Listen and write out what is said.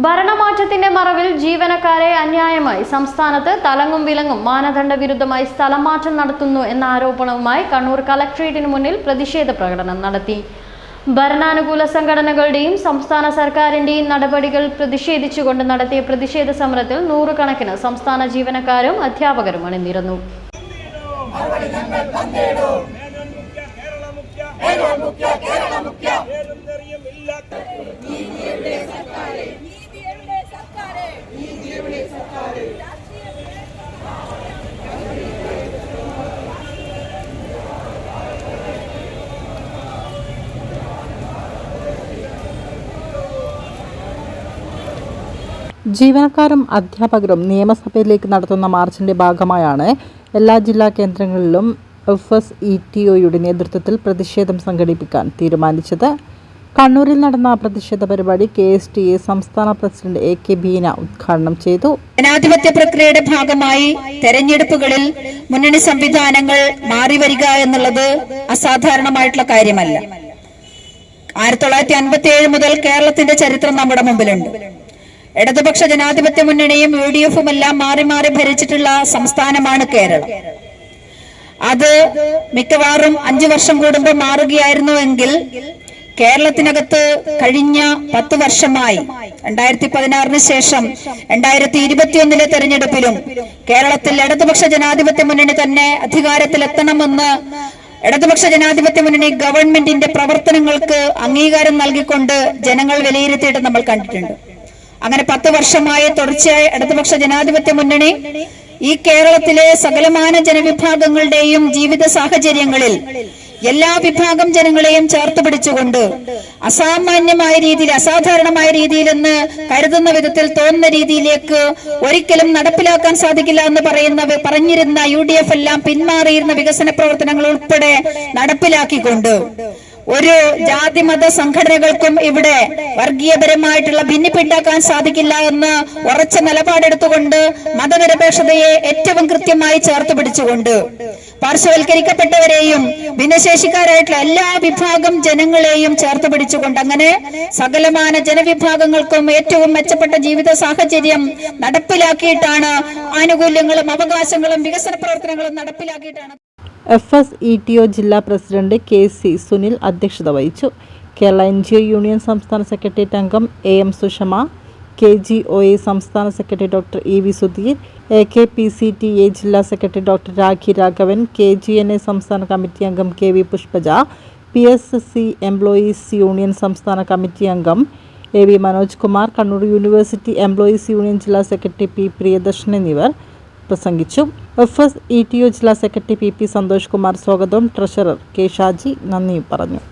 ഭരണമാറ്റത്തിന്റെ മറവിൽ ജീവനക്കാരെ അന്യായമായി സംസ്ഥാനത്ത് തലങ്ങും വിലങ്ങും മാനദണ്ഡ വിരുദ്ധമായി സ്ഥലമാറ്റം നടത്തുന്നു എന്ന ആരോപണവുമായി കണ്ണൂർ കളക്ടറേറ്റിന് മുന്നിൽ പ്രതിഷേധ പ്രകടനം നടത്തി. ഭരണാനുകൂല സംഘടനകളുടെയും സംസ്ഥാന സർക്കാരിന്റെയും നടപടികൾ പ്രതിഷേധിച്ചുകൊണ്ട് നടത്തിയ പ്രതിഷേധ സമരത്തിൽ നൂറുകണക്കിന് സംസ്ഥാന ജീവനക്കാരും അധ്യാപകരും അണിനിരന്നു. ജീവനക്കാരും അധ്യാപകരും നിയമസഭയിലേക്ക് നടത്തുന്ന മാർച്ചിന്റെ ഭാഗമായാണ് എല്ലാ ജില്ലാ കേന്ദ്രങ്ങളിലും FSETOയുടെ നേതൃത്വത്തിൽ പ്രതിഷേധം സംഘടിപ്പിക്കാൻ തീരുമാനിച്ചത്. കണ്ണൂരിൽ നടന്ന പ്രതിഷേധ പരിപാടി KSTA സംസ്ഥാന പ്രസിഡന്റ് AK ബീന ഉദ്ഘാടനം ചെയ്തു. ജനാധിപത്യ പ്രക്രിയയുടെ ഭാഗമായി തെരഞ്ഞെടുപ്പുകളിൽ മുന്നണി സംവിധാനങ്ങൾ മാറിവരിക എന്നുള്ളത് അസാധാരണമായിട്ടുള്ള കാര്യമല്ല. 1957 മുതൽ കേരളത്തിന്റെ ചരിത്രം നമ്മുടെ മുമ്പിലുണ്ട്. ഇടതുപക്ഷ ജനാധിപത്യ മുന്നണിയും UDFും എല്ലാം മാറി മാറി ഭരിച്ചിട്ടുള്ള സംസ്ഥാനമാണ് കേരളം. അത് മിക്കവാറും 5 വർഷം കൂടുമ്പോൾ മാറുകയായിരുന്നു എങ്കിൽ കേരളത്തിനകത്ത് കഴിഞ്ഞ 10 വർഷമായി 2016 ശേഷം 2021 തെരഞ്ഞെടുപ്പിലും കേരളത്തിൽ ഇടതുപക്ഷ ജനാധിപത്യ മുന്നണി തന്നെ അധികാരത്തിലെത്തണമെന്ന് ഇടതുപക്ഷ ജനാധിപത്യ മുന്നണി ഗവൺമെന്റിന്റെ പ്രവർത്തനങ്ങൾക്ക് അംഗീകാരം നൽകിക്കൊണ്ട് ജനങ്ങൾ വിലയിരുത്തിയിട്ട് നമ്മൾ കണ്ടിട്ടുണ്ട്. അങ്ങനെ 10 വർഷമായി തുടർച്ചയായി ഇടതുപക്ഷ ജനാധിപത്യ മുന്നണി ഈ കേരളത്തിലെ സകലമാന ജനവിഭാഗങ്ങളുടെയും ജീവിത സാഹചര്യങ്ങളിൽ എല്ലാ വിഭാഗം ജനങ്ങളെയും ചേർത്ത് പിടിച്ചുകൊണ്ട് അസാമാന്യമായ രീതിയിൽ, അസാധാരണമായ രീതിയിൽ എന്ന് കരുതുന്ന വിധത്തിൽ തോന്നുന്ന രീതിയിലേക്ക് ഒരിക്കലും നടപ്പിലാക്കാൻ സാധിക്കില്ല എന്ന് പറഞ്ഞിരുന്ന UDF എല്ലാം പിന്മാറിയിരുന്ന വികസന പ്രവർത്തനങ്ങൾ ഉൾപ്പെടെ നടപ്പിലാക്കിക്കൊണ്ട് ഒരു ജാതി മത സംഘടനകൾക്കും ഇവിടെ വർഗീയപരമായിട്ടുള്ള ഭിന്നിപ്പുണ്ടാക്കാൻ സാധിക്കില്ല എന്ന് ഉറച്ച നിലപാടെടുത്തുകൊണ്ട് മതനിരപേക്ഷതയെ ഏറ്റവും കൃത്യമായി ചേർത്ത് പിടിച്ചുകൊണ്ട് പാർശ്വവൽക്കരിക്കപ്പെട്ടവരെയും ഭിന്നശേഷിക്കാരായിട്ടുള്ള എല്ലാ വിഭാഗം ജനങ്ങളെയും ചേർത്ത് പിടിച്ചുകൊണ്ട് അങ്ങനെ സകലമാന ജനവിഭാഗങ്ങൾക്കും ഏറ്റവും മെച്ചപ്പെട്ട ജീവിത സാഹചര്യം നടപ്പിലാക്കിയിട്ടാണ് ആനുകൂല്യങ്ങളും അവകാശങ്ങളും വികസന പ്രവർത്തനങ്ങളും നടപ്പിലാക്കിയിട്ടാണ്. FSETO ജില്ലാ പ്രസിഡന്റ് KC സുനിൽ അധ്യക്ഷത വഹിച്ചു. കേരള NGO യൂണിയൻ സംസ്ഥാന സെക്രട്ടേറിയറ്റ് അംഗം AM സുഷമ, KGOA സംസ്ഥാന secretary doctor EV Sudheer, AKPCTA ജില്ലാ secretary doctor Rakhi Raghavan, KGNA സംസ്ഥാന കമ്മിറ്റി അംഗം KV Pushpaja, PSC employees union സംസ്ഥാന കമ്മിറ്റി അംഗം AV Manoj Kumar, Kannur university employees union ജില്ലാ സെക്രട്ടറി P പ്രിയദർശൻ എന്നിവർ പ്രസംഗിച്ചു. FSETO ജില്ലാ സെക്രട്ടറി PP സന്തോഷ് കുമാർ സ്വാഗതവും ട്രഷറർ K ഷാജി നന്ദിയും പറഞ്ഞു.